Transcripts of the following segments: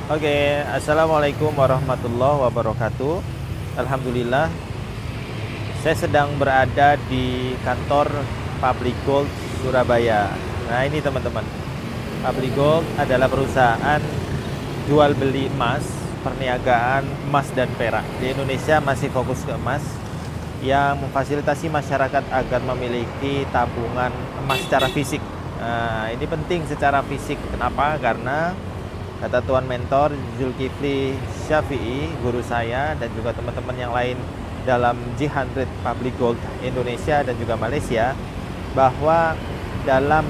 Oke, Assalamualaikum warahmatullahi wabarakatuh. Alhamdulillah, saya sedang berada di kantor Public Gold Surabaya. Nah, ini teman-teman, Public Gold adalah perusahaan jual beli emas, perniagaan emas dan perak. Di Indonesia masih fokus ke emas, yang memfasilitasi masyarakat agar memiliki tabungan emas secara fisik. Nah, ini penting secara fisik. Kenapa? Karena kata Tuan Mentor Zulkifli Syafi'i, guru saya dan juga teman-teman yang lain dalam G100 Public Gold Indonesia dan juga Malaysia, bahwa dalam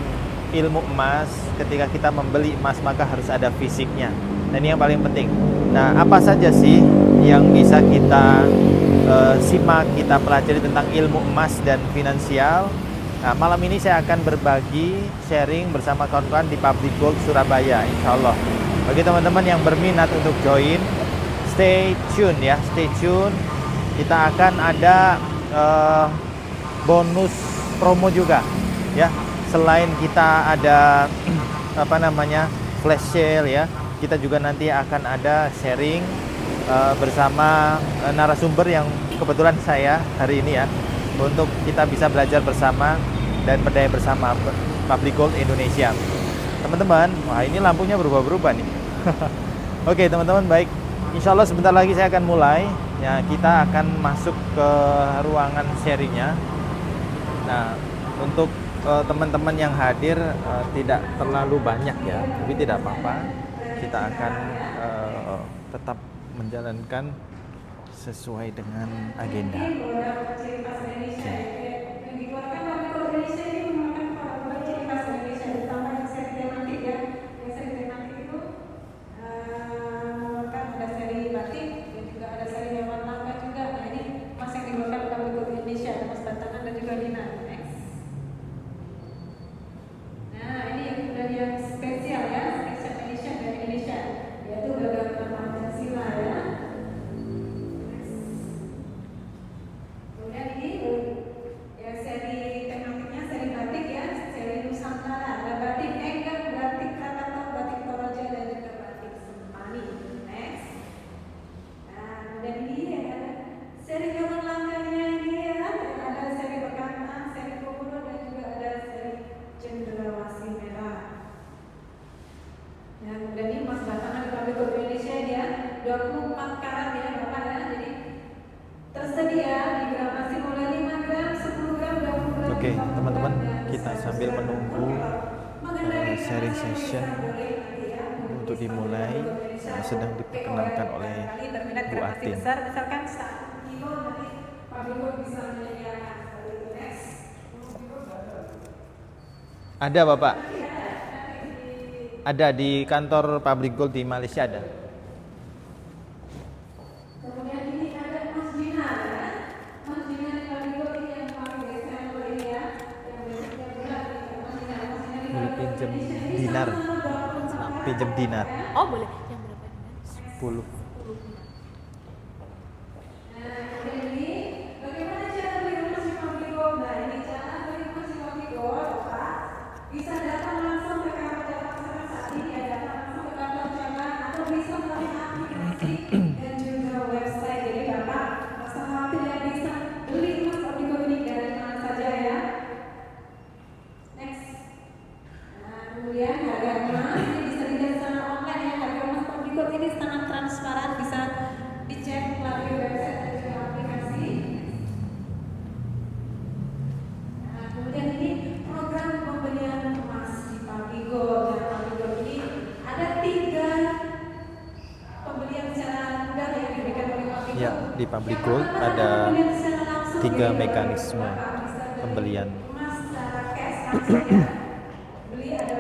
ilmu emas, ketika kita membeli emas maka harus ada fisiknya. Dan ini yang paling penting. Nah, apa saja sih yang bisa kita simak, kita pelajari tentang ilmu emas dan finansial? Nah, malam ini saya akan berbagi sharing bersama kawan-kawan di Public Gold Surabaya, insya Allah. Bagi teman-teman yang berminat untuk join, stay tune ya, stay tune. Kita akan ada bonus promo juga ya. Selain kita ada flash sale ya, kita juga nanti akan ada sharing bersama narasumber yang kebetulan saya hari ini ya, untuk kita bisa belajar bersama dan berdaya bersama Public Gold Indonesia. Teman-teman, wah ini lampunya berubah-berubah nih. Oke teman-teman, baik. Insya Allah sebentar lagi saya akan mulai. Ya, kita akan masuk ke ruangan sharingnya. Nah, untuk teman-teman yang hadir tidak terlalu banyak ya, tapi tidak apa-apa. Kita akan tetap menjalankan sesuai dengan agenda. Oke. Oke, teman-teman, kita sambil menunggu sharing session untuk dimulai, sedang diperkenalkan oleh Bu Atin. Ada Bapak? Ada di kantor Public Gold di Malaysia ada. Pinjam dinar. Pinjam dinar. Oh, boleh. Yang berapa dinar? 10. Ya, di Public Gold ada 3 mekanisme pembelian.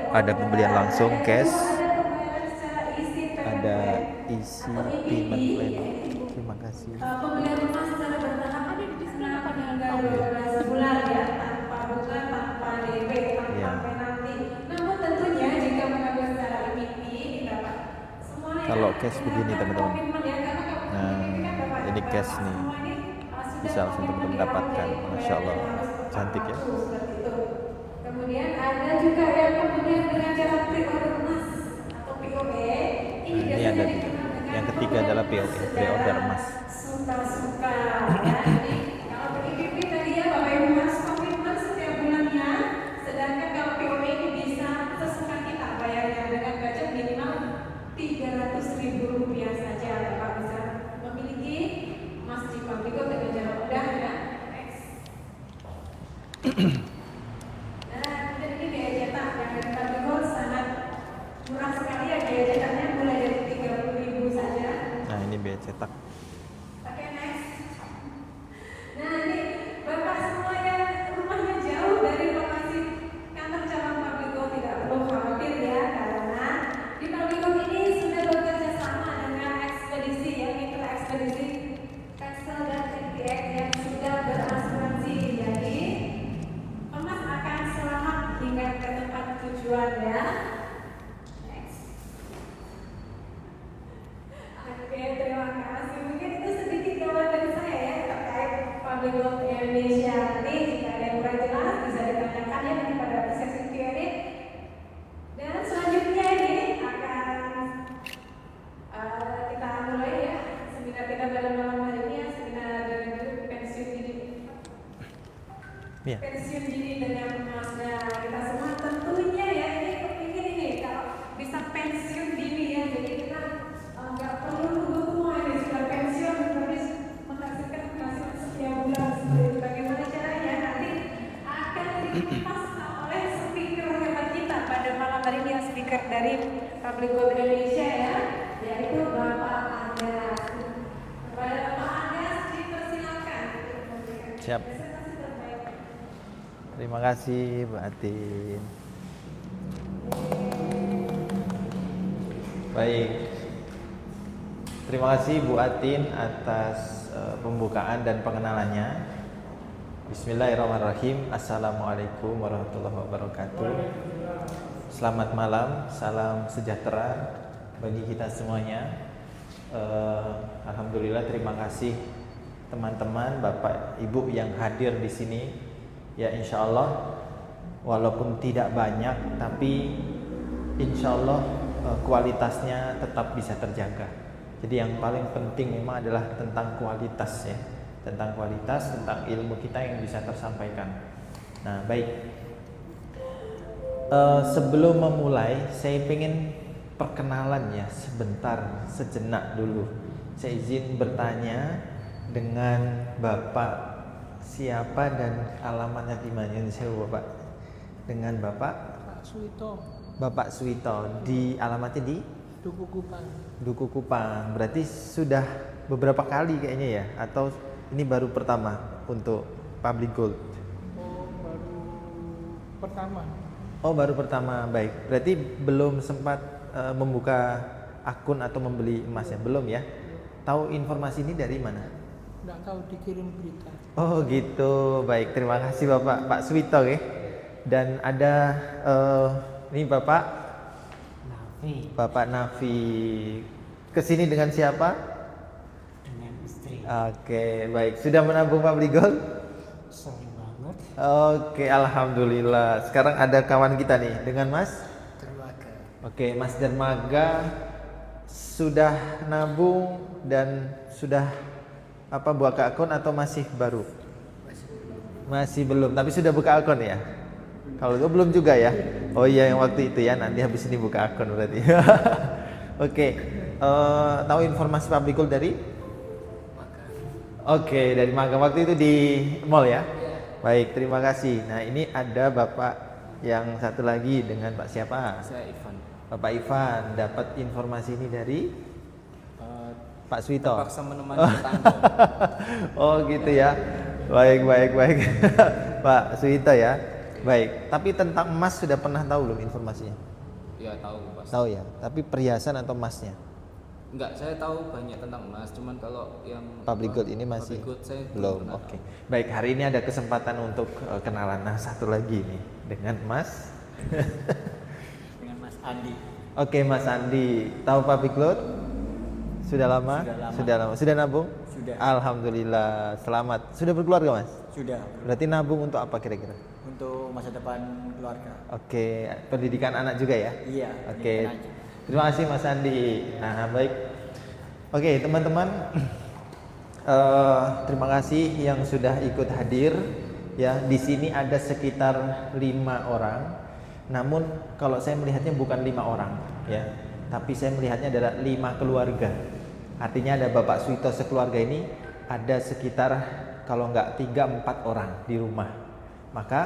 Ada pembelian langsung cash, ada easy payment plan. Terima kasih. Pembelian emas secara bertahap ada di display pada sebulan ya, tanpa bunga, tanpa DP, tanpa penalti. Namun tentunya jika mengambil secara limit dapat semuanya. Kalau cash begini teman-teman. Nah, ini cash nih, bisa langsung teman-teman dapatkan. Masya Allah, cantik ya. Kemudian ada juga yang pembelian dengan cara pre-order emas atau POE. Ini ada adalah POE, pre-order emas. Suka-suka ya. Jadi kalau PIPP tadi ya Bapak Ibu harus komitmen setiap bulannya. Sedangkan kalau POE ini bisa sesuka kita bayarnya dengan budget minimal Rp300.000 saja. Bapak bisa memiliki emas di Pabligo dengan cara mudah ya. Next. Nah, kemudian ini biaya cetak yang dari Pabligo sangat murah sekali ya, biaya cetaknya mulai dari Rp30.000 saja. Nah, ini biaya cetak. Oke, next. Nah, ini Bapak semua yang rumahnya jauh dari lokasi kantor cabang Pabligo tidak perlu khawatir ya, karena di Pabligo ini sudah bekerja sama dengan ekspedisi ya, itu ekspedisi Texel dan TTX yang sudah berasuransi. Jadi emas akan selamat hingga ke tempat tujuan ya. Next. Oke, terima kasih. Mungkin itu sedikit gambaran dari saya ya terkait Pabligo Indonesia. Nanti jika ada yang kurang jelas bisa ditanyakan ya nanti pada sesi Q&A. Dan selanjutnya ini akan kita mulai ya seminar kita pada malam hari ini ya, seminar dengan judul pensiun dini. Iya. Pensiun dini dengan emas. Nah, kita semua tentunya ya ini kepingin ini kalau bisa pensiun dini ya. Jadi kita nggak perlu nunggu tua ini sudah pensiun terus menghasilkan penghasilan setiap bulan. Seperti bagaimana caranya nanti akan dikupas oleh speaker hebat kita pada malam hari ini, speaker dari Pabligo Indonesia ya, yaitu Bapak Andas. Kepada Bapak Andas dipersilakan untuk memberikan Siap. presentasi terbaik. Terima kasih Bu Atin. Baik. Terima kasih Bu Atin atas pembukaan dan pengenalannya. Bismillahirrahmanirrahim. Assalamualaikum warahmatullahi wabarakatuh. Selamat malam, salam sejahtera bagi kita semuanya. Alhamdulillah, terima kasih teman-teman, Bapak Ibu yang hadir di sini. Ya, insya Allah walaupun tidak banyak, tapi insya Allah kualitasnya tetap bisa terjaga. Jadi yang paling penting memang adalah tentang kualitas ya, tentang kualitas, tentang ilmu kita yang bisa tersampaikan. Nah, baik. Sebelum memulai, saya ingin perkenalan ya sebentar, sejenak dulu. Saya izin bertanya dengan Bapak siapa dan alamatnya di mana? Ini saya Bapak dengan Bapak Suwito. Bapak Suwito di alamatnya di Duku Kupang. Duku Kupang. Berarti sudah beberapa kali kayaknya ya, atau ini baru pertama untuk Public Gold? Oh, baru pertama. Oh, baru pertama. Baik. Berarti belum sempat membuka akun atau membeli emasnya, belum ya? Tahu informasi ini dari mana? Nggak tahu, dikirim berita. Oh gitu, baik, terima kasih Bapak Pak Suwito ya. Dan ada ini Bapak Nafi Bapak Nafi. Kesini dengan siapa? dengan istri. Oke, baik. Sudah menabung Public Gold? Sering banget. Oke, alhamdulillah. Sekarang ada kawan kita nih dengan Mas. Keluarga. Oke, Mas Dermaga sudah nabung dan sudah buka akun atau masih baru? Masih belum, tapi sudah buka akun ya? Kalau itu belum juga ya? Oh iya, yang waktu itu ya, nanti habis ini buka akun berarti. Oke, tahu informasi Public Gold dari? Oke, dari Magang waktu itu di mall ya? Baik, terima kasih. Nah, ini ada Bapak yang satu lagi dengan Pak siapa? Saya Ivan. Bapak Ivan dapat informasi ini dari Pak Suwito. Terpaksa menemani tetangga. Oh gitu ya. Baik. Pak Suwito ya. Baik. Tapi tentang emas sudah pernah tahu belum informasinya? Ya tahu Pak. Tahu ya. Tapi perhiasan atau emasnya? Enggak, saya tahu banyak tentang emas, cuman kalau yang Public Gold ini masih Public Gold saya belum. pernah Oke. tahu. Baik, hari ini ada kesempatan untuk kenalan. Nah, satu lagi nih dengan Mas. Dengan Mas Andi. Oke, Mas Andi. Tahu Public Gold? Sudah lama? Sudah lama. Sudah nabung? Sudah. Alhamdulillah. Selamat. Sudah berkeluarga, Mas? Sudah. Berarti nabung untuk apa kira-kira? Untuk masa depan keluarga. Oke, pendidikan anak juga ya? Iya. Oke. Terima kasih Mas Andi. Nah, baik. Oke, teman-teman, terima kasih yang sudah ikut hadir. Ya, di sini ada sekitar 5 orang. Namun kalau saya melihatnya bukan 5 orang, ya, tapi saya melihatnya adalah 5 keluarga. Artinya ada Bapak Suito sekeluarga ini ada sekitar kalau nggak 3-4 orang di rumah. Maka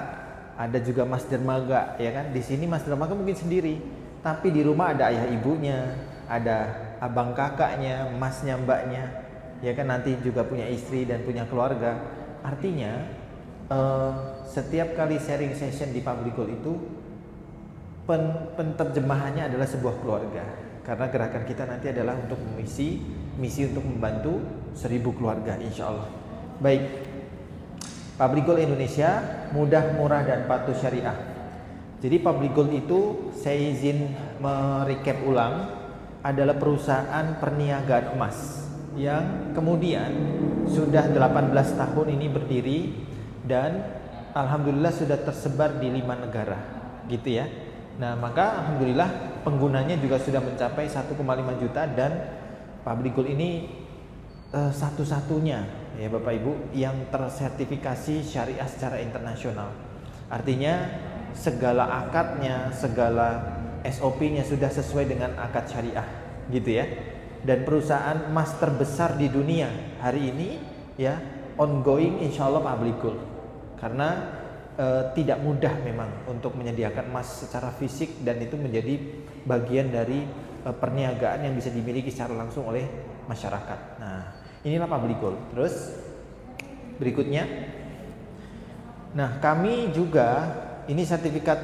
ada juga Mas Dermaga, ya kan? Di sini Mas Dermaga mungkin sendiri, tapi di rumah ada ayah ibunya, ada abang kakaknya, masnya, mbaknya, ya kan, nanti juga punya istri dan punya keluarga. Artinya setiap kali sharing session di Public Goal itu penterjemahannya adalah sebuah keluarga. Karena gerakan kita nanti adalah untuk misi untuk membantu 1000 keluarga, insya Allah. Baik, Public Goal Indonesia, mudah, murah, dan patuh syariah. Jadi Public Goal itu saya izin merecap ulang, adalah perusahaan perniagaan emas yang kemudian sudah 18 tahun ini berdiri dan alhamdulillah sudah tersebar di 5 negara, gitu ya. Nah, maka alhamdulillah penggunanya juga sudah mencapai 1,5 juta dan Public Goal ini satu-satunya ya Bapak Ibu yang tersertifikasi syariah secara internasional. Artinya segala akadnya, segala SOP-nya sudah sesuai dengan akad syariah, gitu ya. Dan perusahaan emas terbesar di dunia hari ini ya, ongoing insya Allah Public Goal. Karena tidak mudah memang untuk menyediakan emas secara fisik dan itu menjadi bagian dari perniagaan yang bisa dimiliki secara langsung oleh masyarakat. Nah, inilah Public Goal. Terus berikutnya, nah kami juga ini sertifikat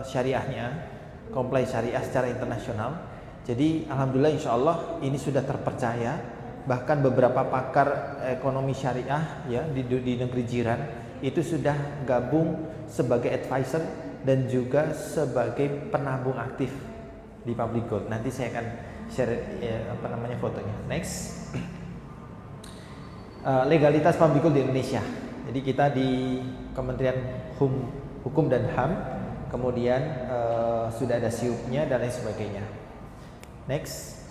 syariahnya, comply syariah secara internasional. Jadi alhamdulillah insya Allah ini sudah terpercaya. Bahkan beberapa pakar ekonomi syariah ya di negeri jiran itu sudah gabung sebagai advisor dan juga sebagai penabung aktif di Public Goal. Nanti saya akan share fotonya. Next. Legalitas Public Goal di Indonesia. Jadi kita di Kementerian Hukum dan HAM, kemudian sudah ada SIUP-nya dan lain sebagainya. Next.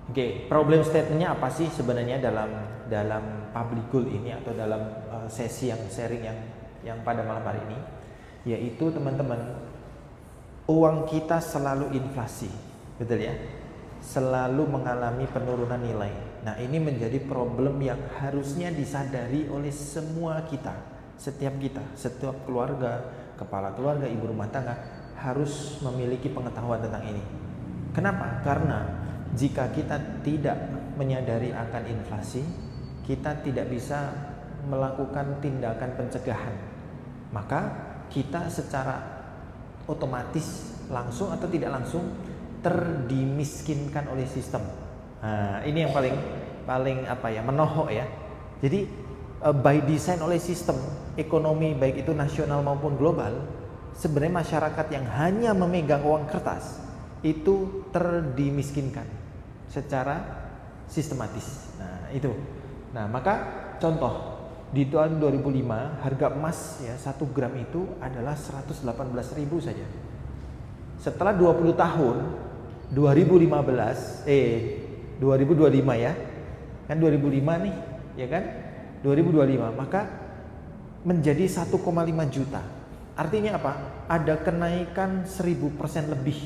Oke, problem statement-nya apa sih sebenarnya dalam Public Goal ini atau dalam sesi yang sharing yang pada malam hari ini? Yaitu teman-teman, uang kita selalu inflasi, betul ya? Selalu mengalami penurunan nilai. Nah, ini menjadi problem yang harusnya disadari oleh semua kita, setiap keluarga, kepala keluarga, ibu rumah tangga harus memiliki pengetahuan tentang ini. Kenapa? Karena jika kita tidak menyadari akan inflasi, kita tidak bisa melakukan tindakan pencegahan. Maka kita secara otomatis langsung atau tidak langsung terdimiskinkan oleh sistem. Nah, ini yang paling menohok ya. Jadi by design oleh sistem ekonomi baik itu nasional maupun global, sebenarnya masyarakat yang hanya memegang uang kertas itu terdimiskinkan secara sistematis. Nah, itu. Nah, maka contoh di tahun 2005 harga emas ya 1 gram itu adalah 118.000 saja. Setelah 20 tahun 2025 ya. Kan 2005 nih, ya kan? 2025 maka menjadi 1,5 juta. Artinya apa? Ada kenaikan 1000% lebih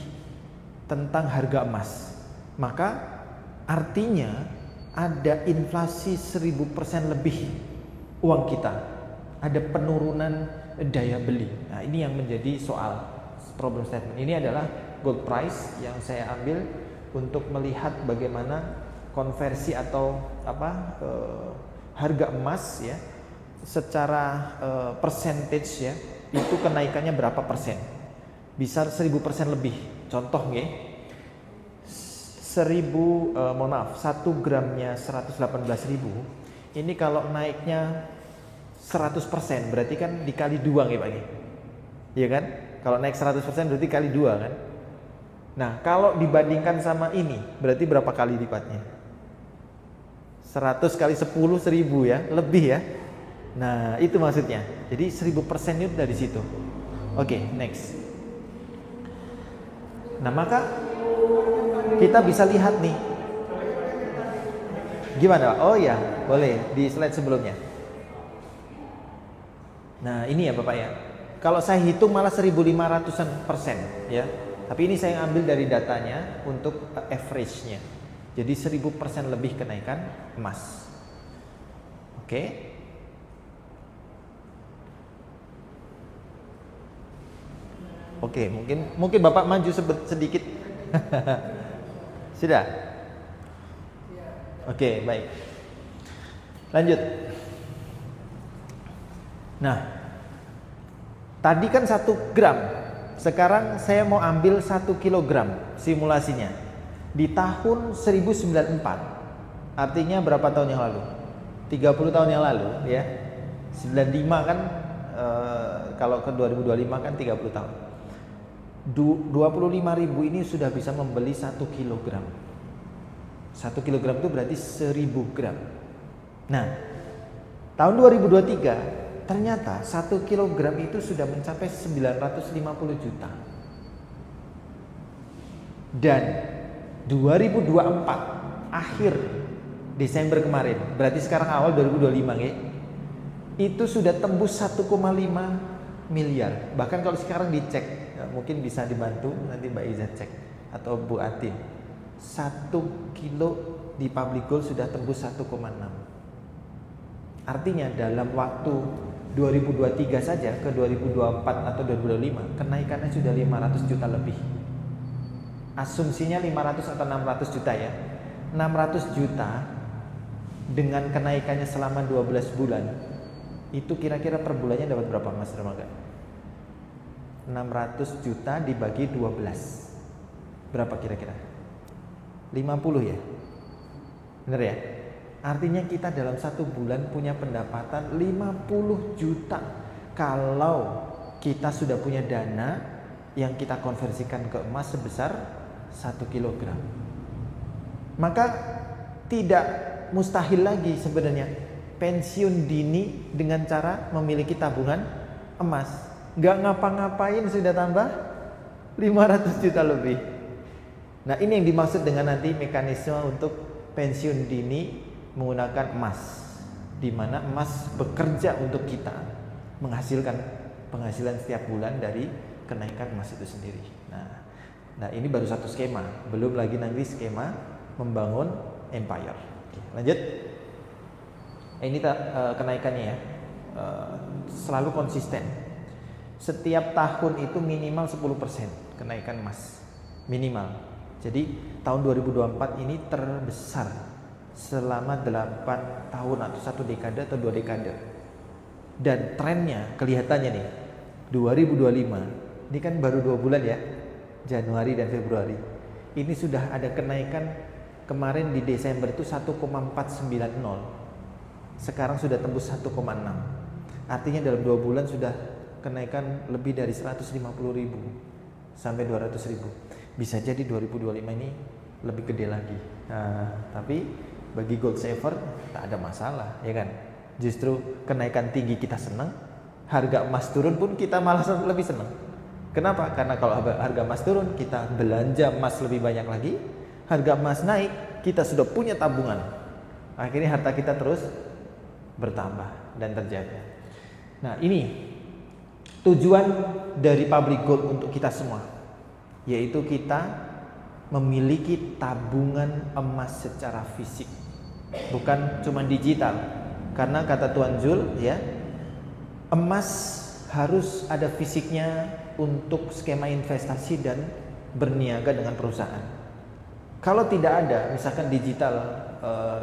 tentang harga emas. Maka artinya ada inflasi 1000% lebih uang kita. Ada penurunan daya beli. Nah, ini yang menjadi soal problem statement. Ini adalah gold price yang saya ambil untuk melihat bagaimana konversi atau harga emas ya secara percentage ya itu kenaikannya berapa persen. Bisa 1000% lebih. Contoh ya, 1 gramnya 118.000. Ini kalau naiknya 100% berarti kan dikali 2 ya Pak. Iya kan? Kalau naik 100% berarti kali 2 kan? Nah, kalau dibandingkan sama ini berarti berapa kali lipatnya? 100 kali 10 1000 ya, lebih ya. Nah, itu maksudnya. Jadi 1000% itu dari situ. Oke, next. Nah, maka kita bisa lihat nih. Gimana Pak? Oh ya, boleh di slide sebelumnya. Nah ini ya Bapak ya. Kalau saya hitung malah 1.500% ya. Tapi ini saya ambil dari datanya untuk average-nya. Jadi 1.000% lebih kenaikan emas. Oke. Oke, mungkin Bapak maju sedikit. Sudah? Oke, baik. Lanjut. Nah, tadi kan 1 gram. Sekarang saya mau ambil 1 kilogram simulasinya. Di tahun 1094. Artinya berapa tahun yang lalu? 30 tahun yang lalu ya. 95 kan kalau ke 2025 kan 30 tahun. 25.000 ini sudah bisa membeli 1 kilogram. 1 kilogram itu berarti 1.000 gram. Nah, tahun 2023 ternyata 1 kilogram itu sudah mencapai 950 juta. Dan 2024 akhir Desember kemarin, berarti sekarang awal 2025 ya, itu sudah tembus 1,5 miliar. Bahkan kalau sekarang dicek, ya, mungkin bisa dibantu nanti Mbak Iza cek atau Bu Atin. 1 kilo di public gold sudah tembus 1,6. Artinya dalam waktu 2023 saja ke 2024 atau 2025 kenaikannya sudah 500 juta lebih. Asumsinya 500 atau 600 juta ya. 600 juta dengan kenaikannya selama 12 bulan. Itu kira-kira per bulannya dapat berapa Mas Dermaga? 600 juta dibagi 12. Berapa kira-kira? 50 ya? Bener ya? Artinya kita dalam 1 bulan punya pendapatan 50 juta. Kalau kita sudah punya dana yang kita konversikan ke emas sebesar 1 kilogram. Maka tidak mustahil lagi sebenarnya pensiun dini dengan cara memiliki tabungan emas. Nggak ngapa-ngapain sudah tambah 500 juta lebih. Nah ini yang dimaksud dengan nanti mekanisme untuk pensiun dini menggunakan emas, di mana emas bekerja untuk kita menghasilkan penghasilan setiap bulan dari kenaikan emas itu sendiri. Nah ini baru satu skema, belum lagi nanti skema membangun empire. Oke, lanjut. Ini kenaikannya ya, selalu konsisten. Setiap tahun itu minimal 10% kenaikan emas, minimal. Jadi tahun 2024 ini terbesar selama 8 tahun atau 1 dekade atau 2 dekade. Dan trennya kelihatannya nih 2025 ini kan baru 2 bulan ya, Januari dan Februari. Ini sudah ada kenaikan kemarin di Desember itu 1,490. Sekarang sudah tembus 1,6. Artinya dalam 2 bulan sudah kenaikan lebih dari 150.000 sampai 200.000. Bisa jadi 2025 ini lebih gede lagi. Nah, tapi bagi gold saver tak ada masalah, ya kan? Justru kenaikan tinggi kita senang, harga emas turun pun kita malah lebih senang. Kenapa? Karena kalau harga emas turun, kita belanja emas lebih banyak lagi. Harga emas naik, kita sudah punya tabungan. Akhirnya harta kita terus bertambah dan terjaga. Nah, ini tujuan dari public gold untuk kita semua, yaitu kita memiliki tabungan emas secara fisik, bukan cuma digital. Karena kata Tuan Zul ya, emas harus ada fisiknya untuk skema investasi dan berniaga dengan perusahaan. Kalau tidak ada, misalkan digital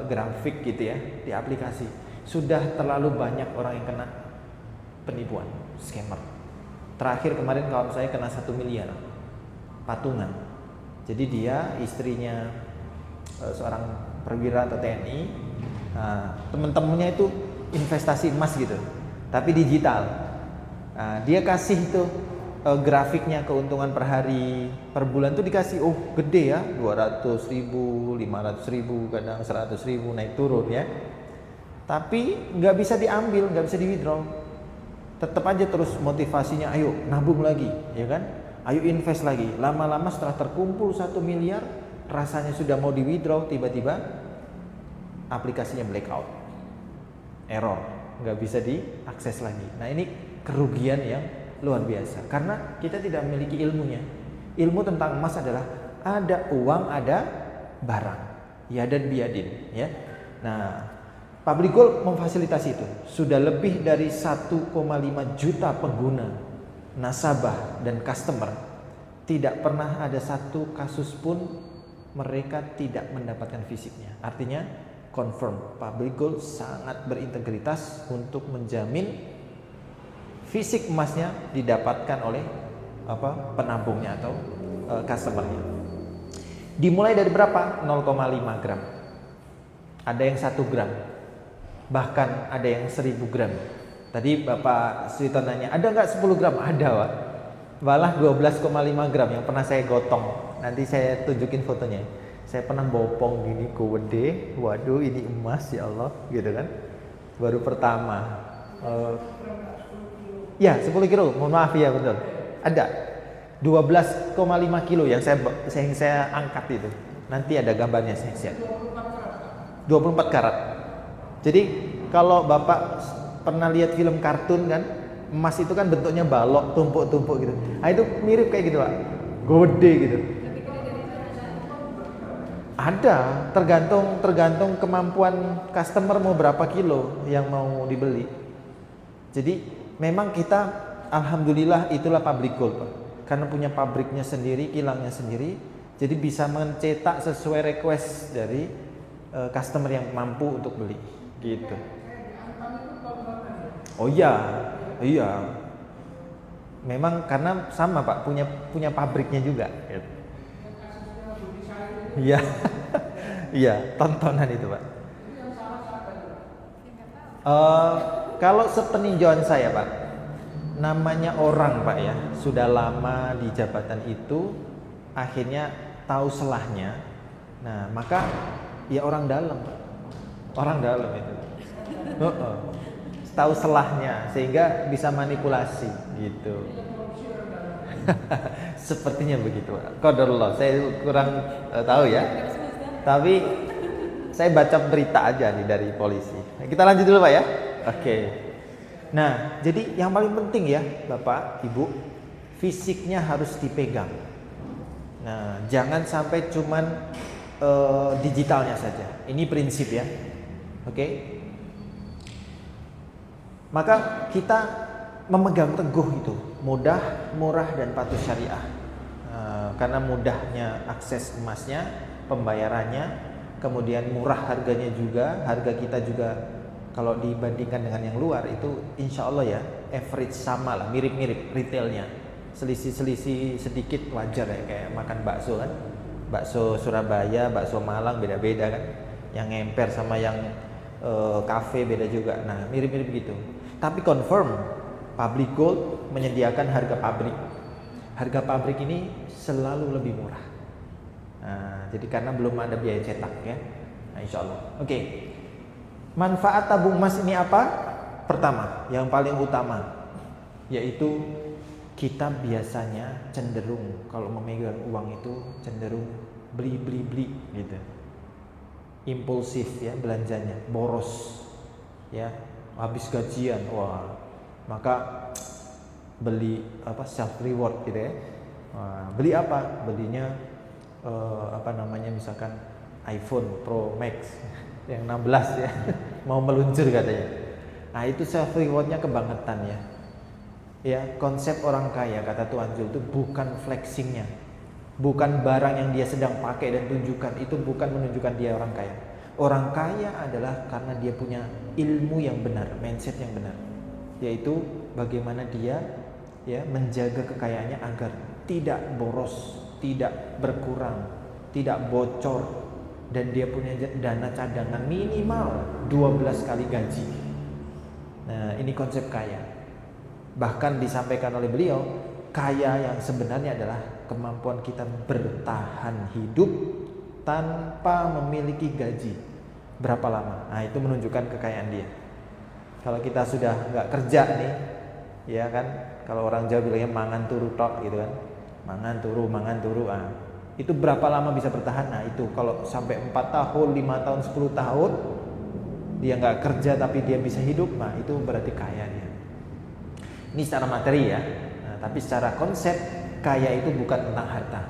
grafik gitu ya di aplikasi, sudah terlalu banyak orang yang kena penipuan, scammer. Terakhir kemarin kawan saya kena 1 miliar patungan. Jadi dia istrinya seorang perwira atau TNI, teman-temannya itu investasi emas gitu, tapi digital. Dia kasih itu grafiknya keuntungan per hari, per bulan tuh dikasih, oh gede ya, 200.000, 500.000, kadang 100.000 naik turun ya. Tapi nggak bisa diambil, nggak bisa di withdraw. Tetap aja terus motivasinya, ayo nabung lagi, ya kan? Ayo invest lagi. Lama-lama setelah terkumpul 1 miliar, rasanya sudah mau di withdraw, tiba-tiba aplikasinya blackout, error, nggak bisa diakses lagi. Nah ini kerugian yang luar biasa karena kita tidak memiliki ilmunya. Ilmu tentang emas adalah ada uang, ada barang, ya dan biadin, ya. Nah, Public Gold memfasilitasi itu. Sudah lebih dari 1,5 juta pengguna, nasabah dan customer. Tidak pernah ada satu kasus pun mereka tidak mendapatkan fisiknya. Artinya confirm Public Gold sangat berintegritas untuk menjamin fisik emasnya didapatkan oleh penabungnya atau customernya. Dimulai dari berapa? 0,5 gram. Ada yang 1 gram. Bahkan ada yang 1000 gram. Tadi Bapak Suito nanya, ada nggak 10 gram? Ada, Pak. Malah 12,5 gram yang pernah saya gotong. Nanti saya tunjukin fotonya. Saya pernah bopong gini gede. Waduh, ini emas ya Allah, gitu kan. Baru pertama. Ya, 10 kilo. Mohon maaf ya, betul. Ada 12,5 kilo yang saya angkat itu. Nanti ada gambarnya saya share. 24 karat. Jadi kalau Bapak pernah lihat film kartun kan, emas itu kan bentuknya balok, tumpuk-tumpuk gitu. Nah itu mirip kayak gitu Pak, gede gitu. Ada, tergantung kemampuan customer mau berapa kilo yang mau dibeli. Jadi memang kita alhamdulillah itulah Public Gold Pak. Karena punya pabriknya sendiri, kilangnya sendiri, jadi bisa mencetak sesuai request dari customer yang mampu untuk beli, gitu. Oh iya, memang karena sama Pak, punya pabriknya juga. Iya, iya, tontonan itu Pak. Kalau sepeninjauan saya Pak, namanya orang Pak ya, sudah lama di jabatan itu, akhirnya tahu selahnya. Nah maka ya orang dalam Pak, orang dalam itu. Tahu selahnya sehingga bisa manipulasi gitu. Sepertinya begitu Pak. Qadarullah, saya kurang tahu ya. Tapi saya baca berita aja nih dari polisi. Kita lanjut dulu Pak ya. Oke. Nah, jadi yang paling penting ya Bapak, Ibu, fisiknya harus dipegang. Nah, jangan sampai cuman digitalnya saja. Ini prinsip ya. Oke. Maka kita memegang teguh itu, mudah, murah dan patuh syariah. Karena mudahnya akses emasnya, pembayarannya, kemudian murah harganya juga, harga kita juga kalau dibandingkan dengan yang luar itu insya Allah ya average sama lah, mirip-mirip retailnya. Selisih-selisih sedikit wajar ya, kayak makan bakso kan, bakso Surabaya, bakso Malang beda-beda kan, yang emper sama yang kafe beda juga. Nah mirip-mirip gitu. Tapi confirm Public Gold menyediakan harga pabrik. Harga pabrik ini selalu lebih murah. Nah, jadi karena belum ada biaya cetak ya. Nah, insya Allah. Oke. Manfaat tabung emas ini apa? Pertama, yang paling utama, yaitu kita biasanya cenderung kalau memegang uang itu cenderung beli gitu. Impulsif ya belanjanya, boros ya. Habis gajian, wah, maka beli self reward gitu ya. Beli apa? Belinya misalkan iPhone Pro Max yang 16 ya, mau meluncur katanya. Nah itu self rewardnya kebangetan ya. Ya konsep orang kaya kata Tuan Zul itu bukan flexingnya, bukan barang yang dia sedang pakai dan tunjukkan, itu bukan menunjukkan dia orang kaya. Orang kaya adalah karena dia punya ilmu yang benar, mindset yang benar, yaitu bagaimana dia ya menjaga kekayaannya agar tidak boros, tidak berkurang, tidak bocor, dan dia punya dana cadangan minimal 12 kali gaji. Nah, ini konsep kaya. Bahkan disampaikan oleh beliau, kaya yang sebenarnya adalah kemampuan kita bertahan hidup tanpa memiliki gaji. Berapa lama? Nah, itu menunjukkan kekayaan dia. Kalau kita sudah nggak kerja nih, ya kan? Kalau orang Jawa bilangnya mangan turu tok gitu kan, mangan turu. Itu berapa lama bisa bertahan? Nah itu kalau sampai 4 tahun, 5 tahun, 10 tahun dia nggak kerja tapi dia bisa hidup, nah itu berarti kaya dia. Ini secara materi ya. Nah, tapi secara konsep kaya itu bukan tentang harta,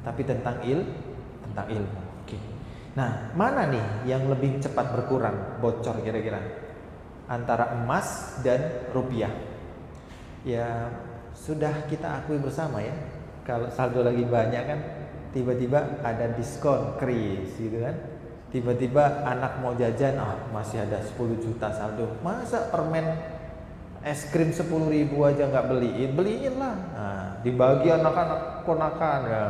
tapi tentang ilmu. Oke. Nah, mana nih yang lebih cepat berkurang? Bocor kira-kira antara emas dan rupiah. Ya sudah kita akui bersama ya. Kalau saldo lagi banyak kan, tiba-tiba ada diskon kris gitu kan. Tiba-tiba anak mau jajan, masih ada 10 juta saldo. Masa permen es krim 10.000 aja nggak beliin lah. Nah, dibagi anak-anak ponakan ya.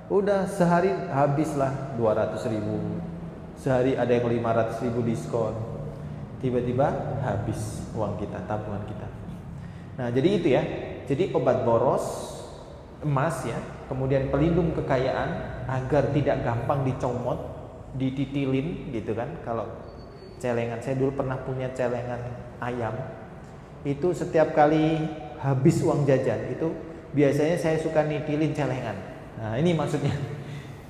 Udah sehari habislah 200.000. Sehari ada yang 500.000 diskon. Tiba-tiba habis uang kita, tabungan kita. Nah, jadi itu ya. Jadi obat boros emas ya, kemudian pelindung kekayaan agar tidak gampang dicomot, dititilin gitu kan. Kalau celengan, saya dulu pernah punya celengan ayam. Itu setiap kali habis uang jajan itu biasanya saya suka nitilin celengan. Nah, ini maksudnya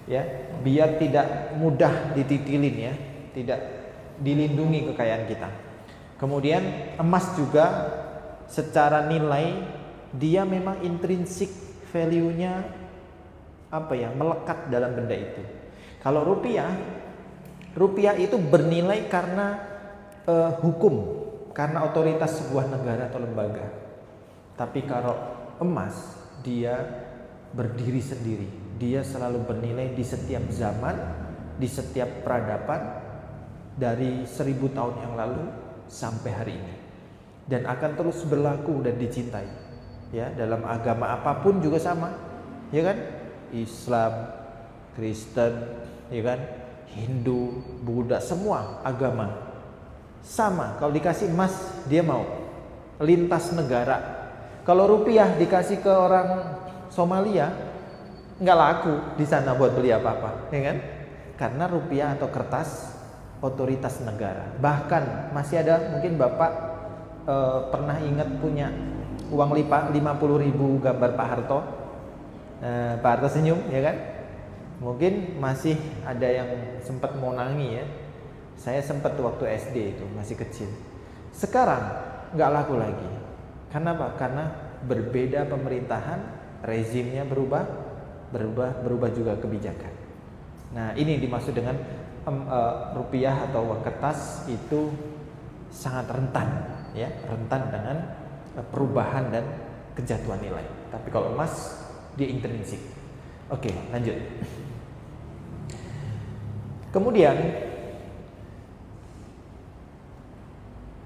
ya, biar tidak mudah dititilin ya, tidak dilindungi kekayaan kita. Kemudian emas juga secara nilai dia memang intrinsik value-nya apa ya, melekat dalam benda itu. Kalau rupiah itu bernilai karena hukum, karena otoritas sebuah negara atau lembaga. Tapi kalau emas dia berdiri sendiri, dia selalu bernilai di setiap zaman, di setiap peradaban, dari 1000 tahun yang lalu sampai hari ini, dan akan terus berlaku dan dicintai ya. Dalam agama apapun juga sama ya kan, Islam, Kristen ya kan, Hindu, Buddha, semua agama sama. Kalau dikasih emas dia mau, lintas negara. Kalau rupiah dikasih ke orang Somalia nggak laku di sana buat beli apa-apa ya kan, karena rupiah atau kertas otoritas negara. Bahkan masih ada, mungkin Bapak pernah ingat punya uang 50.000 gambar Pak Harto. Pak Harto senyum ya kan. Mungkin masih ada yang sempat mau nangis ya. Saya sempat waktu SD itu masih kecil. Sekarang nggak laku lagi. Karena apa? Karena berbeda pemerintahan, rezimnya berubah juga kebijakan. Nah, ini dimaksud dengan rupiah atau uang kertas itu sangat rentan ya, rentan dengan perubahan dan kejatuhan nilai. Tapi kalau emas dia intrinsik. Oke, lanjut. Kemudian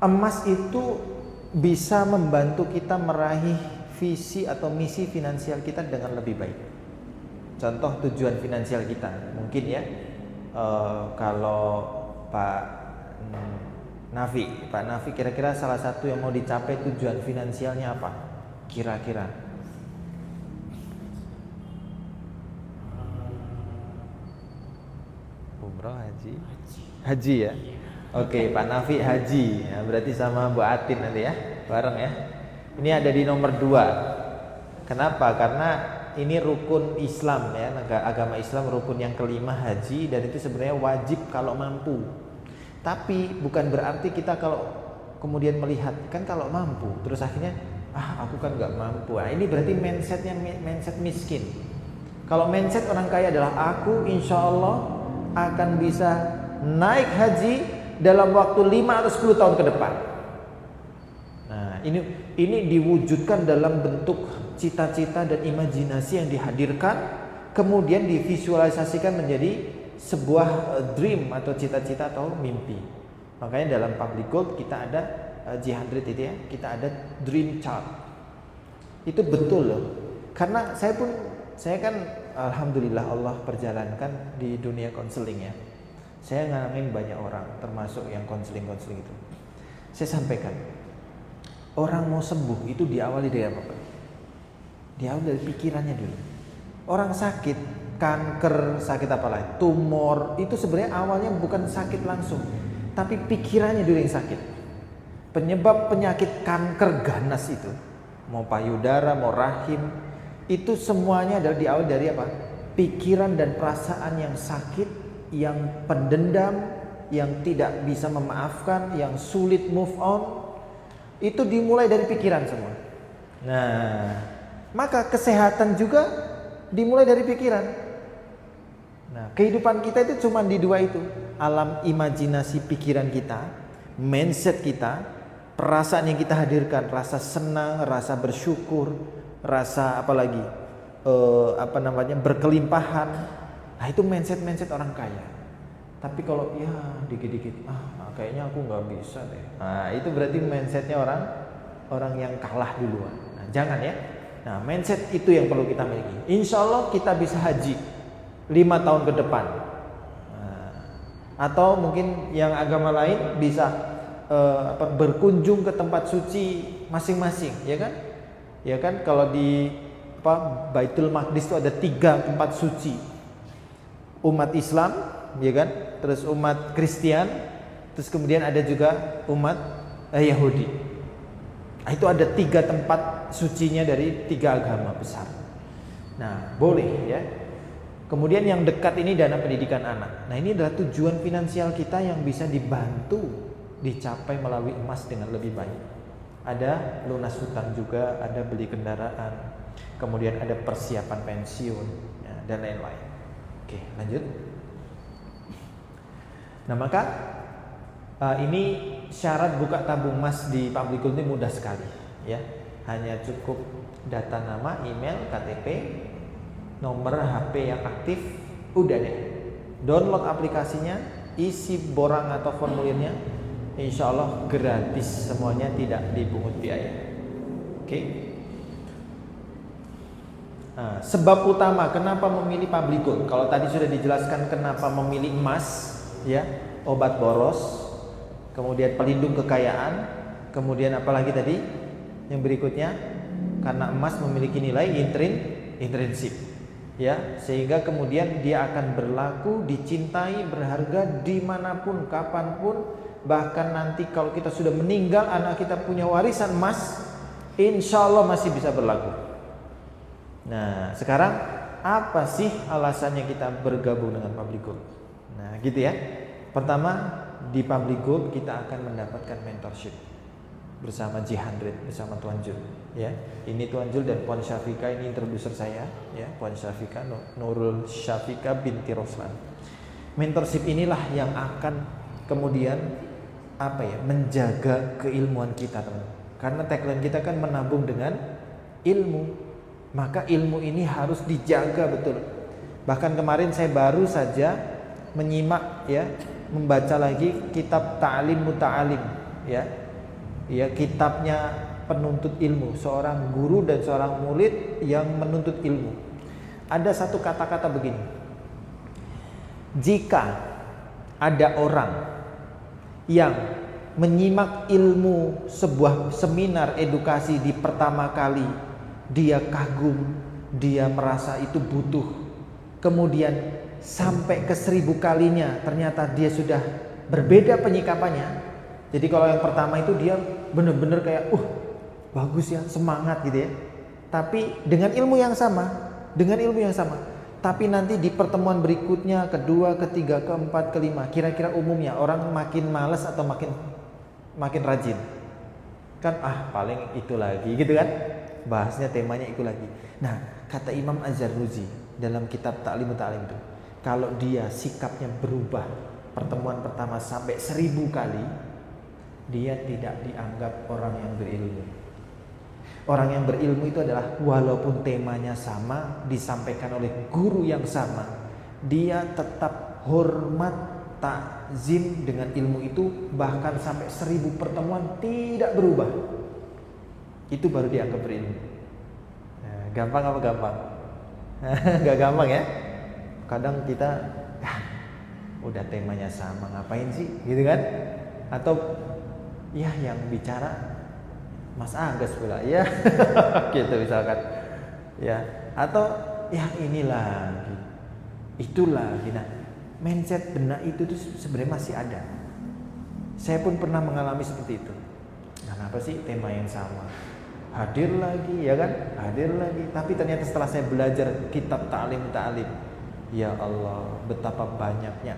emas itu bisa membantu kita meraih visi atau misi finansial kita dengan lebih baik. Contoh tujuan finansial kita mungkin ya, kalau Pak Nafi kira-kira salah satu yang mau dicapai tujuan finansialnya apa kira-kira? Umroh, haji ya. Oke, Pak Nafi haji ya, berarti sama Bu Atin nanti ya, bareng ya. Ini ada di nomor 2. Kenapa? Karena ini rukun Islam ya, agama Islam rukun yang kelima haji, dan itu sebenarnya wajib kalau mampu. Tapi bukan berarti kita kalau kemudian melihat kan kalau mampu terus akhirnya aku kan nggak mampu. Nah, ini berarti mindsetnya mindset miskin. Kalau mindset orang kaya adalah aku insya Allah akan bisa naik haji dalam waktu 5 atau 10 tahun ke depan. Nah, ini diwujudkan dalam bentuk cita-cita dan imajinasi yang dihadirkan, kemudian divisualisasikan menjadi sebuah dream atau cita-cita atau mimpi. Makanya dalam Public Gold kita ada G100 itu ya, kita ada dream chart. Itu betul loh. Karena saya kan alhamdulillah Allah perjalankan di dunia konseling ya. Saya ngalamin banyak orang, termasuk yang konseling itu. Saya sampaikan, orang mau sembuh itu diawali dari apa, Pak? Diawali dari pikirannya dulu. Orang sakit, kanker, sakit apa lagi, tumor, itu sebenarnya awalnya bukan sakit langsung, tapi pikirannya dulu yang sakit. Penyebab penyakit kanker ganas itu, mau payudara, mau rahim, itu semuanya adalah diawali dari apa? pikiran dan perasaan yang sakit, yang pendendam, yang tidak bisa memaafkan, yang sulit move on, itu dimulai dari pikiran semua. Nah, maka kesehatan juga dimulai dari pikiran. Nah, kehidupan kita itu cuma di dua itu. Alam imajinasi pikiran kita, mindset kita, perasaan yang kita hadirkan, rasa senang, rasa bersyukur, rasa apalagi berkelimpahan. Nah, itu mindset orang kaya. Tapi kalau ya dikit-dikit, kayaknya aku nggak bisa deh. Nah, itu berarti mindsetnya orang yang kalah duluan. Nah, jangan ya. Nah, mindset itu yang perlu kita miliki. Insya Allah kita bisa haji 5 tahun ke depan. Nah, atau mungkin yang agama lain bisa berkunjung ke tempat suci masing-masing, ya kan? Ya kan, kalau di Baitul Maqdis itu ada 3 tempat suci. Umat Islam, ya kan? Terus umat Kristen, terus kemudian ada juga umat Yahudi. Itu ada 3 tempat sucinya dari 3 agama besar. Nah, boleh ya. Kemudian yang dekat ini dana pendidikan anak. Nah, ini adalah tujuan finansial kita yang bisa dibantu dicapai melalui emas dengan lebih baik. Ada lunas hutang juga, ada beli kendaraan, kemudian ada persiapan pensiun, ya, dan lain-lain. Oke, lanjut. Nah, maka ini syarat buka tabung emas di Public Gold ini mudah sekali, ya. Hanya cukup data nama, email, KTP, nomor HP yang aktif, udah deh. Download aplikasinya, isi borang atau formulirnya, insya Allah gratis semuanya, tidak dipungut biaya. Oke. Nah, sebab utama kenapa memilih Public Gold? Kalau tadi sudah dijelaskan kenapa memilih emas, ya, obat boros, kemudian pelindung kekayaan, kemudian apalagi tadi yang berikutnya, karena emas memiliki nilai intrinsik, ya, sehingga kemudian dia akan berlaku, dicintai, berharga dimanapun, kapanpun, bahkan nanti kalau kita sudah meninggal, anak kita punya warisan emas, insya Allah masih bisa berlaku. Nah, sekarang apa sih alasannya kita bergabung dengan Public Gold? Nah, gitu ya. Pertama, di Public Gold kita akan mendapatkan mentorship bersama J100, bersama Tuan Jul, ya. Ini Tuan Jul dan Puan Syafika, ini introducer saya, ya, Puan Syafika, Nurul Syafika binti Roslan. Mentorship inilah yang akan kemudian menjaga keilmuan kita, teman. Karena tagline kita kan menabung dengan ilmu. Maka ilmu ini harus dijaga betul. Bahkan kemarin saya baru saja menyimak, ya, membaca lagi kitab Ta'lim Muta'alim, ya. Ya, kitabnya penuntut ilmu, seorang guru dan seorang murid yang menuntut ilmu. Ada satu kata-kata begini. Jika ada orang yang menyimak ilmu sebuah seminar edukasi di pertama kali, dia kagum, dia merasa itu butuh, kemudian sampai ke 1000 kalinya ternyata dia sudah berbeda penyikapannya. Jadi kalau yang pertama itu dia benar-benar kayak bagus ya, semangat gitu ya. Tapi dengan ilmu yang sama, tapi nanti di pertemuan berikutnya, kedua, ketiga, keempat, kelima, kira-kira umumnya orang makin malas atau makin rajin? Kan paling itu lagi gitu kan. Bahasnya temanya itu lagi. Nah, kata Imam Az-Zarnuji dalam kitab Ta'lim Muta'alim itu, kalau dia sikapnya berubah pertemuan pertama sampai 1000 kali, dia tidak dianggap orang yang berilmu. Orang yang berilmu itu adalah walaupun temanya sama, disampaikan oleh guru yang sama, dia tetap hormat, takzim dengan ilmu itu, bahkan sampai 1000 pertemuan tidak berubah. Itu baru dianggap berilmu. Nah, gampang apa gampang? Gak gampang ya. Kadang kita udah temanya sama, ngapain sih gitu kan? Atau ya yang bicara Mas Agus pula ya. Gitu misalkan. Ya, atau ya inilah gitu. Itulah gitu. Nah, mindset benak itu tuh sebenarnya masih ada. Saya pun pernah mengalami seperti itu. Kenapa sih tema yang sama? Hadir lagi, ya kan? Hadir lagi. Tapi ternyata setelah saya belajar kitab Ta'lim Ta'alim, Ya Allah, betapa banyaknya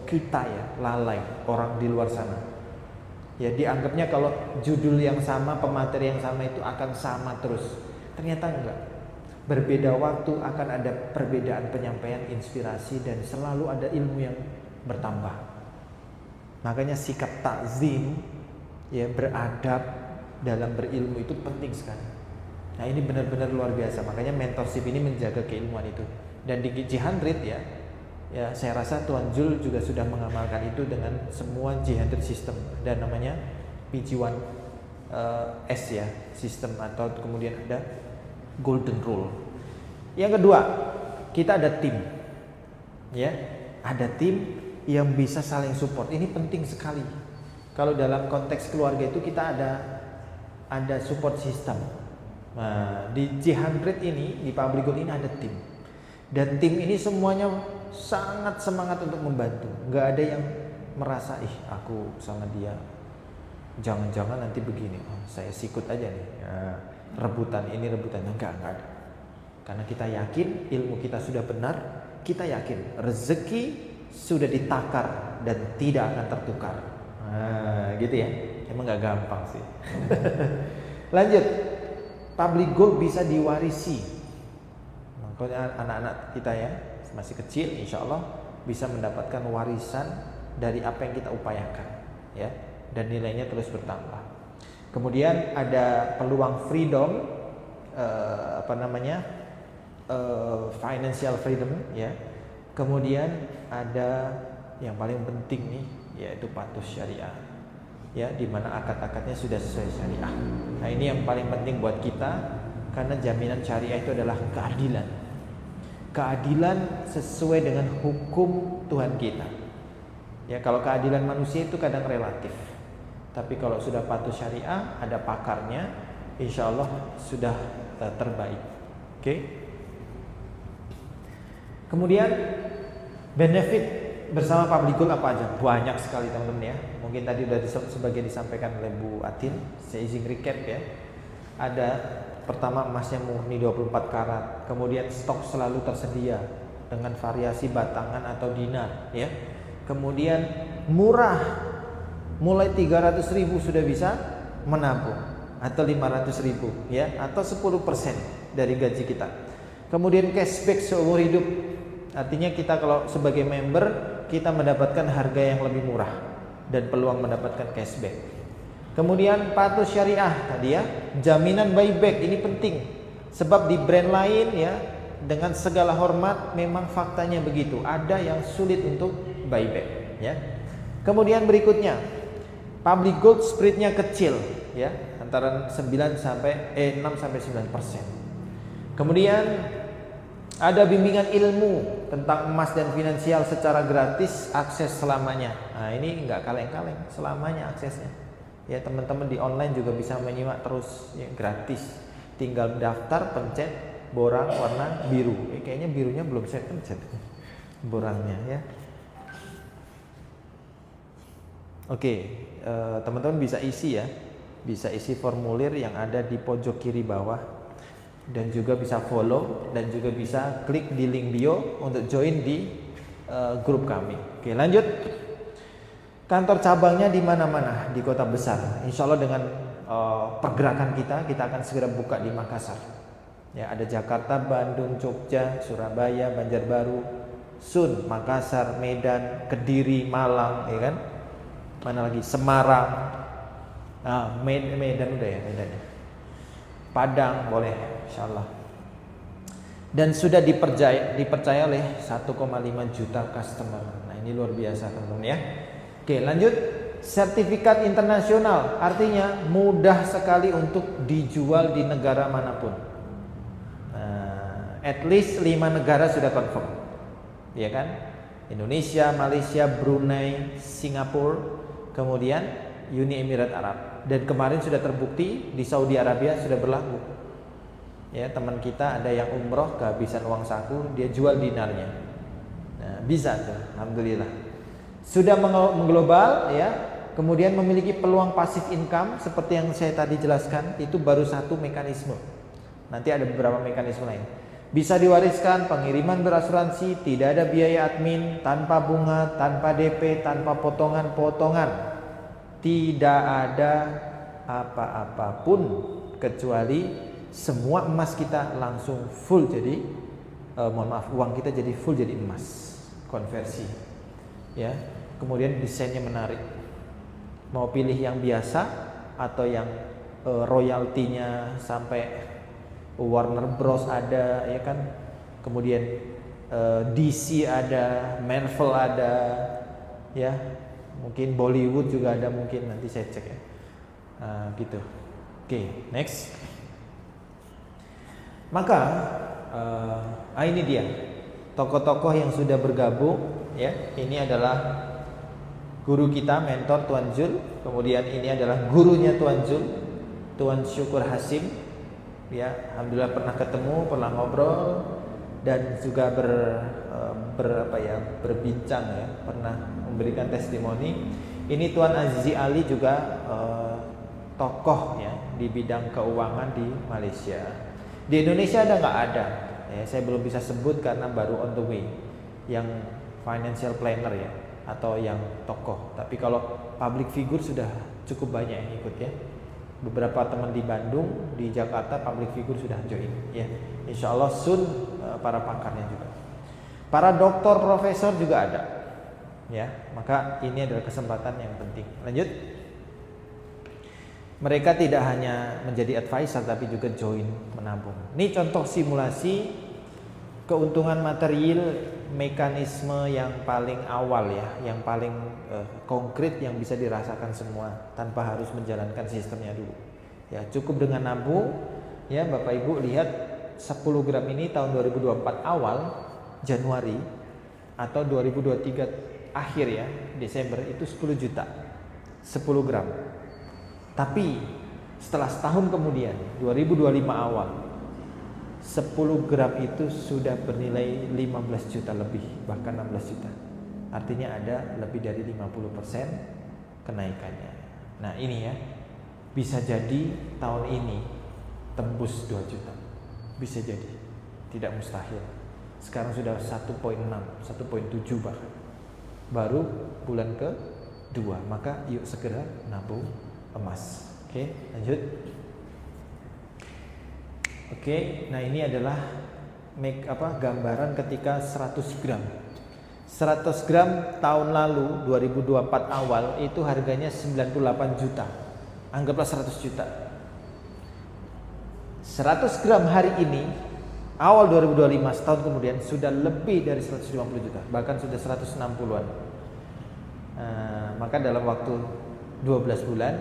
kita ya lalai orang di luar sana. Ya dianggapnya kalau judul yang sama, pemateri yang sama itu akan sama terus. Ternyata enggak. Berbeda waktu akan ada perbedaan penyampaian inspirasi dan selalu ada ilmu yang bertambah. Makanya sikap takzim, ya beradab dalam berilmu itu penting sekali. Nah ini benar-benar luar biasa. Makanya mentorship ini menjaga keilmuan itu. Dan di G100 ya saya rasa Tuan Jul juga sudah mengamalkan itu dengan semua G100 system. Dan namanya PG1 S ya sistem, atau kemudian ada Golden Rule. Yang kedua, kita ada tim, ya ada tim yang bisa saling support. Ini penting sekali. Kalau dalam konteks keluarga itu kita ada support system. Nah, di G100 ini, di Public Gold ini ada tim. Dan tim ini semuanya sangat semangat untuk membantu. Nggak ada yang merasa, aku sama dia jangan-jangan nanti begini, saya sikut aja nih ya, rebutan ini rebutan. Enggak ada. Karena kita yakin ilmu kita sudah benar, kita yakin rezeki sudah ditakar dan tidak akan tertukar. Nah, gitu ya. Emang nggak gampang sih. Lanjut, Public Gold bisa diwarisi. Makanya anak-anak kita ya masih kecil, insya Allah bisa mendapatkan warisan dari apa yang kita upayakan, ya, dan nilainya terus bertambah. Kemudian ada peluang freedom, financial freedom, ya. Kemudian ada yang paling penting nih, yaitu patuh syariah, ya, di mana akad-akadnya sudah sesuai syariah. Nah ini yang paling penting buat kita, karena jaminan syariah itu adalah keadilan. Keadilan sesuai dengan hukum Tuhan kita. Ya, kalau keadilan manusia itu kadang relatif. Tapi kalau sudah patuh syariah, ada pakarnya, insya Allah sudah terbaik. Oke. Kemudian benefit bersama Public Gold apa aja? Banyak sekali teman-teman ya. Mungkin tadi sudah sebagian disampaikan oleh Bu Atin. Saya izin recap ya. Ada pertama, emasnya murni 24 karat. Kemudian stok selalu tersedia dengan variasi batangan atau dinar, ya. Kemudian murah, mulai 300.000 sudah bisa menabung, atau 500.000, ya, atau 10% dari gaji kita. Kemudian cashback seumur hidup. Artinya kita kalau sebagai member, kita mendapatkan harga yang lebih murah dan peluang mendapatkan cashback. Kemudian patuh syariah tadi ya, jaminan buyback ini penting. Sebab di brand lain ya, dengan segala hormat memang faktanya begitu, ada yang sulit untuk buyback, ya. Kemudian berikutnya, Public Gold spreadnya kecil, ya, antara 6 sampai 9%. Kemudian ada bimbingan ilmu tentang emas dan finansial secara gratis, akses selamanya. Nah ini nggak kaleng-kaleng, selamanya aksesnya. Ya, teman-teman di online juga bisa menyimak terus, ya, gratis. Tinggal daftar, pencet borang warna biru. Kayaknya birunya belum saya pencet borangnya, ya. Oke, teman-teman bisa isi ya, bisa isi formulir yang ada di pojok kiri bawah, dan juga bisa follow, dan juga bisa klik di link bio untuk join di grup kami. Oke, lanjut. Kantor cabangnya di mana-mana di kota besar. Insya Allah dengan pergerakan kita akan segera buka di Makassar. Ya, ada Jakarta, Bandung, Jogja, Surabaya, Banjarbaru, Sun, Makassar, Medan, Kediri, Malang, ya kan? Mana lagi? Semarang. Nah, Medan udah ya, Medannya. Padang boleh, insya Allah. Dan sudah dipercaya oleh 1,5 juta customer. Nah ini luar biasa teman-teman ya. Oke, lanjut. Sertifikat internasional, artinya mudah sekali untuk dijual di negara manapun. At least 5 negara sudah confirm, ya kan? Indonesia, Malaysia, Brunei, Singapura, kemudian Uni Emirat Arab. Dan kemarin sudah terbukti di Saudi Arabia sudah berlaku. Ya, teman kita ada yang umroh kehabisan uang saku, dia jual dinarnya. Nah, bisa tuh, alhamdulillah. Sudah mengglobal ya, kemudian memiliki peluang pasif income seperti yang saya tadi jelaskan, itu baru satu mekanisme. Nanti ada beberapa mekanisme lain. Bisa diwariskan, pengiriman berasuransi, tidak ada biaya admin, tanpa bunga, tanpa DP, tanpa potongan-potongan. Tidak ada apa-apapun kecuali semua emas kita langsung full jadi uang kita jadi full jadi emas, konversi. Ya. Kemudian desainnya menarik. Mau pilih yang biasa atau yang royaltinya sampai Warner Bros ada, ya kan? Kemudian DC ada, Marvel ada, ya. Mungkin Bollywood juga ada, mungkin nanti saya cek ya. Gitu. Oke, next. Maka ini dia tokoh-tokoh yang sudah bergabung, ya. Ini adalah guru kita, mentor Tuan Jul. Kemudian ini adalah gurunya Tuan Jul, Tuan Syukur Hasim. Ya, alhamdulillah pernah ketemu, pernah ngobrol dan juga berbincang ya, pernah memberikan testimoni. Ini Tuan Azizi Ali juga tokoh ya di bidang keuangan di Malaysia. Di Indonesia ada nggak ada? Ya, saya belum bisa sebut karena baru on the way. Yang financial planner ya, atau yang tokoh. Tapi kalau public figure sudah cukup banyak yang ikut ya. Beberapa teman di Bandung, di Jakarta public figure sudah join ya. Insya Allah soon para pakarnya juga. Para doktor, profesor juga ada. Ya, maka ini adalah kesempatan yang penting. Lanjut. Mereka tidak hanya menjadi advisor tapi juga join menabung. Ini contoh simulasi keuntungan material, mekanisme yang paling awal ya, yang paling konkret yang bisa dirasakan semua tanpa harus menjalankan sistemnya dulu. Ya, cukup dengan nabung ya. Bapak Ibu lihat 10 gram ini tahun 2024 awal Januari atau 2023 akhir ya, Desember itu 10 juta 10 gram. Tapi setelah setahun kemudian 2025 awal 10 gram itu sudah bernilai 15 juta lebih, bahkan 16 juta. Artinya ada lebih dari 50% kenaikannya. Nah ini ya, bisa jadi tahun ini tembus 2 juta. Bisa jadi, tidak mustahil. Sekarang sudah 1,6, 1,7 bahkan. Baru bulan ke-2, maka yuk segera nabung emas. Oke, lanjut. Oke, nah ini adalah gambaran ketika 100 gram. 100 gram tahun lalu 2024 awal itu harganya 98 juta. Anggaplah 100 juta. 100 gram hari ini awal 2025 setahun kemudian sudah lebih dari 150 juta, bahkan sudah 160-an. Maka dalam waktu 12 bulan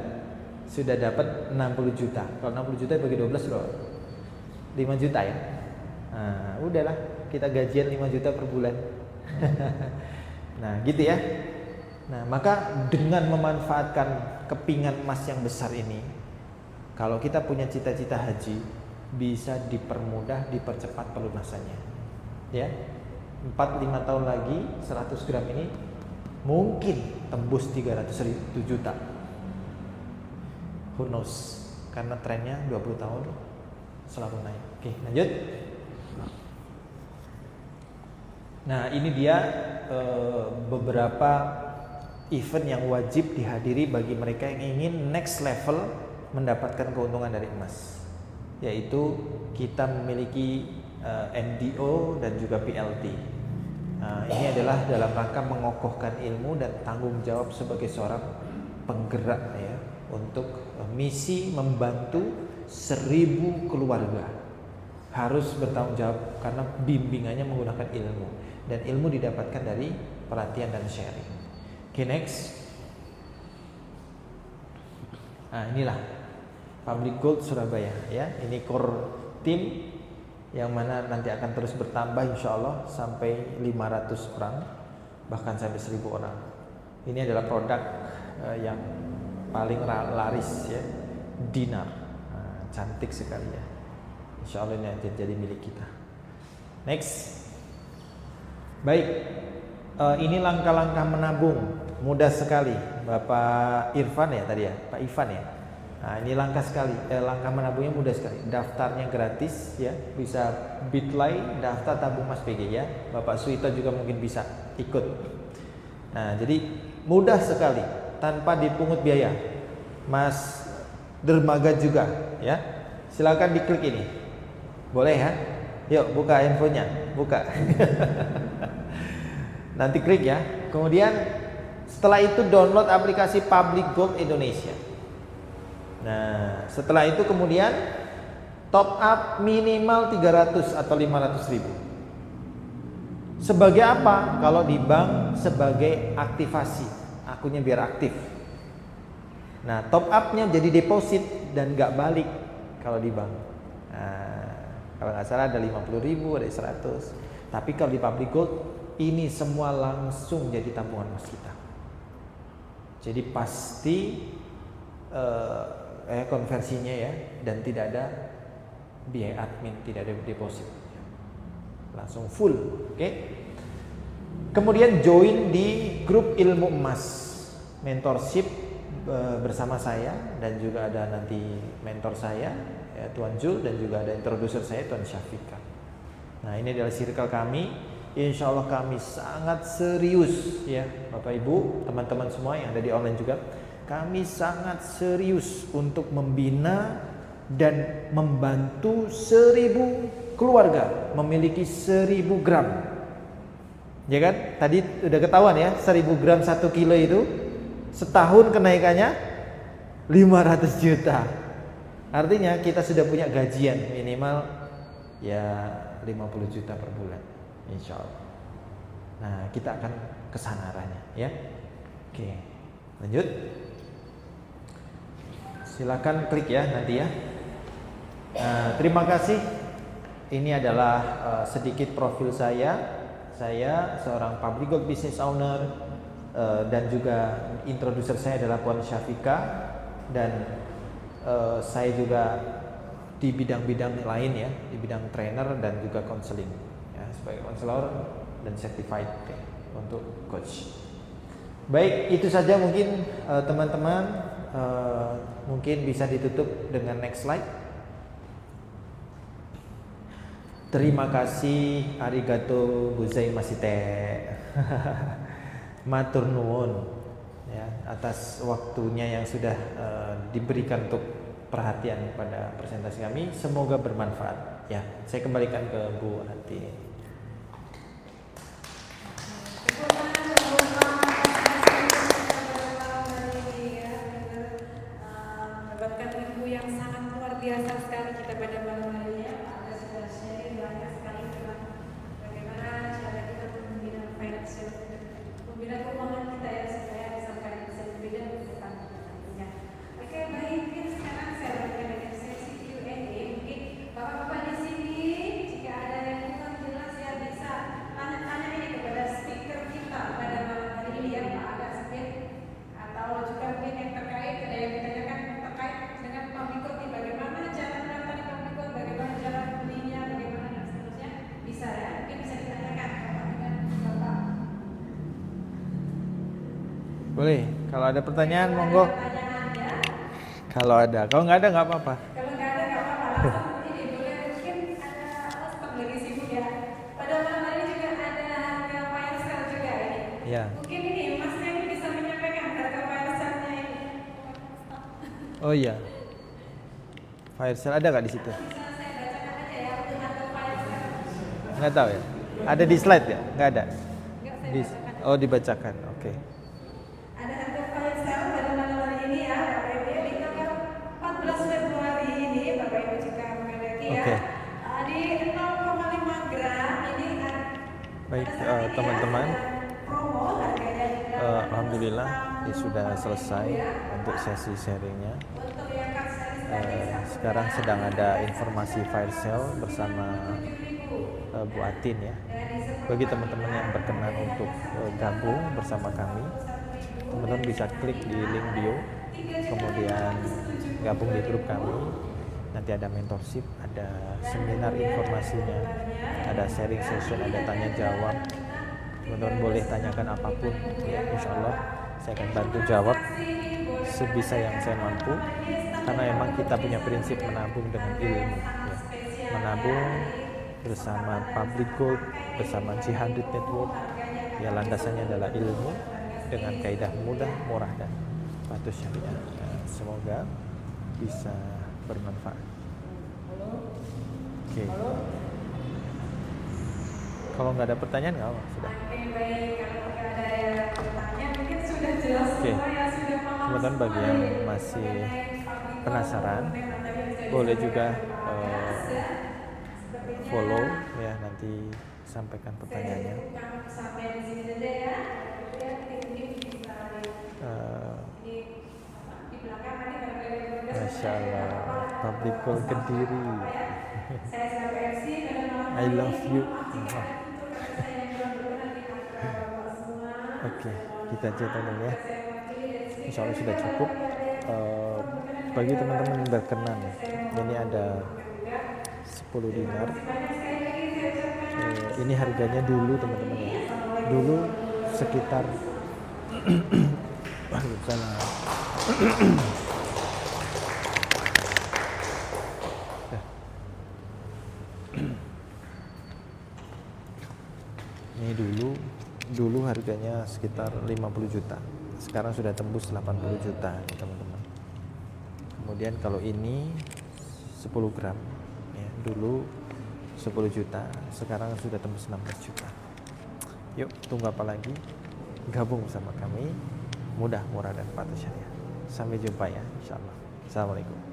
sudah dapat 60 juta. Kalau 60 juta bagi 12 loh, 5 juta ya. Udahlah, kita gajian 5 juta per bulan. Nah gitu ya. Nah maka dengan memanfaatkan kepingan emas yang besar ini, kalau kita punya cita-cita haji, bisa dipermudah, dipercepat pelunasannya. Ya, 4-5 tahun lagi 100 gram ini mungkin tembus 301 juta. Who knows? Karena trennya 20 tahun selalu naik. Oke, lanjut. Nah ini dia beberapa event yang wajib dihadiri bagi mereka yang ingin next level mendapatkan keuntungan dari emas, yaitu kita memiliki NDO dan juga PLT. Ini adalah dalam rangka mengokohkan ilmu dan tanggung jawab sebagai seorang penggerak ya, untuk misi membantu 1000 keluarga. Harus bertanggung jawab karena bimbingannya menggunakan ilmu, dan ilmu didapatkan dari pelatihan dan sharing. Oke, next. Nah inilah Public Gold Surabaya ya. Ini core team yang mana nanti akan terus bertambah insya Allah sampai 500 orang, bahkan sampai 1000 orang. Ini adalah produk yang paling laris ya, dinar. Cantik sekali ya. Insya Allah ini akan jadi milik kita. Next. Baik, ini langkah-langkah menabung mudah sekali. Bapak Irfan ya tadi ya, Pak Ivan ya. Nah, ini langkah sekali, langkah menabungnya mudah sekali. Daftarnya gratis ya, bisa Bitly daftar tabung Mas PG ya. Bapak Suito juga mungkin bisa ikut. Nah, jadi mudah sekali tanpa dipungut biaya. Mas Dermaga juga ya. Silakan diklik ini. Boleh ya? Yuk buka handphonenya, buka. Nanti klik ya. Kemudian setelah itu download aplikasi Public Gold Indonesia. Nah, setelah itu kemudian top up minimal 300 atau 500 ribu. Sebagai apa? Kalau di bank sebagai aktivasi, akunnya biar aktif. Nah, top upnya jadi deposit dan nggak balik kalau di bank. Nah, kalau nggak salah ada 50 ribu, ada 100. Tapi kalau di Public Gold ini semua langsung jadi tabungan Mas kita. Jadi pasti konversinya ya, dan tidak ada biaya admin, tidak ada deposit, langsung full. Oke. Kemudian join di grup ilmu emas mentorship bersama saya, dan juga ada nanti mentor saya ya, Tuan Jul, dan juga ada introducer saya Tuan Syafika. Nah, ini adalah circle kami. Insya Allah kami sangat serius ya Bapak Ibu, teman-teman semua yang ada di online juga. Kami sangat serius untuk membina dan membantu 1000 keluarga memiliki 1000 gram. Ya kan? Tadi udah ketahuan ya, 1000 gram 1 kilo itu setahun kenaikannya 500 juta. Artinya kita sudah punya gajian minimal ya 50 juta per bulan, insya Allah. Nah, kita akan kesana arahnya ya. Oke, lanjut. Silakan klik ya nanti ya. Terima kasih. Ini adalah sedikit profil saya. Saya seorang Public Gold business owner, dan juga introducer saya adalah Puan Syafika, dan saya juga di bidang-bidang lain ya, di bidang trainer dan juga counseling ya, sebagai konselor dan certified untuk coach. Baik, itu saja mungkin teman-teman. Mungkin bisa ditutup dengan next slide. Terima kasih, arigato gozaimasite. Matur nuwun ya atas waktunya yang sudah diberikan untuk perhatian pada presentasi kami. Semoga bermanfaat ya. Saya kembalikan ke Bu Ati. Biasa sekali kita pada malam hari ini ya, Anda sudah sharing banyak sekali tentang bagaimana cara kita membina financial, membina keuangan kita ya, supaya bisa berbeda di depan nantinya. Oke, baik, mungkin sekarang saya berikan dengan sesi Q&A. Mungkin bapak-bapak di sini jika ada yang kurang jelas ya bisa tanya-tanya ini kepada speaker kita pada malam hari ini ya, Pak Agak Sepit, atau juga mungkin yang terkait ada yang ditanyakan terkait dengan Public Gold, bagaimana cara mendaftar di Public Gold, bagaimana cara belinya, bagaimana dan seterusnya, bisa ya, mungkin bisa ditanyakan dengan Bapak. Boleh, kalau ada pertanyaan monggo. Pertanyaan ya. Kalau nggak ada nggak apa-apa. Kalau nggak ada nggak apa-apa, langsung ini boleh, mungkin ada stop lagi sibuk ya. Pada malam hari ini juga ada harga fire sale juga ini. Ya. Mungkin ini Masnya ini bisa menyampaikan harga fire sale-nya ini. Oh iya. Fire sale ada nggak di situ? Bisa saya bacakan aja ya untuk harga fire sale. Nggak tahu ya. Ada di slide ya? Nggak ada. Nggak saya Di- bacakan. oh dibacakan. Oke. Ada harga fire sale pada malam hari ini ya, Bapak Ibu, di tanggal 14 Februari ini, Bapak Ibu jika menghendaki ya. Oke. Di 0,5 gram ini Baik, pada saat ini teman-teman. ya, promo harganya di Alhamdulillah ya sudah selesai untuk sesi sharingnya. untuk yang kapsalis tadi Sekarang sedang ada informasi fire sale bersama Bu Atin ya. Bagi teman-teman yang berkenan untuk gabung bersama kami, teman-teman bisa klik di link bio, kemudian gabung di grup kami. Nanti ada mentorship, ada seminar informasinya, ada sharing session, ada tanya jawab. Teman-teman boleh tanyakan apapun ya, insya Allah Saya akan bantu jawab sebisa yang saya mampu, karena emang kita punya prinsip menabung dengan ilmu ya. Menabung bersama Public Gold, bersama G100 Network ya, landasannya adalah ilmu dengan kaidah mudah, murah, dan patuh syariah. Semoga bisa bermanfaat. Oke. Kalau nggak ada pertanyaan nggak apa, sudah. Oke, teman-teman bagi yang masih penasaran, boleh juga follow ya, nanti sampaikan pertanyaannya. Masya Allah, Public Gold Kediri. I love you. Oke, kita cek dulu ya. Insya Allah sudah cukup. Bagi teman-teman yang berkenan, ini ada 10 dinar. Ini harganya dulu teman-teman ya. Dulu sekitar ini dulu harganya sekitar 50 juta. Sekarang sudah tembus 80 juta teman-teman. Kemudian kalau ini 10 gram ya, dulu 10 juta, sekarang sudah tembus 16 juta. Yuk, tunggu apa lagi? Gabung bersama kami. Mudah, murah, dan patuh syariah. Sampai jumpa ya, insyaallah. Assalamualaikum.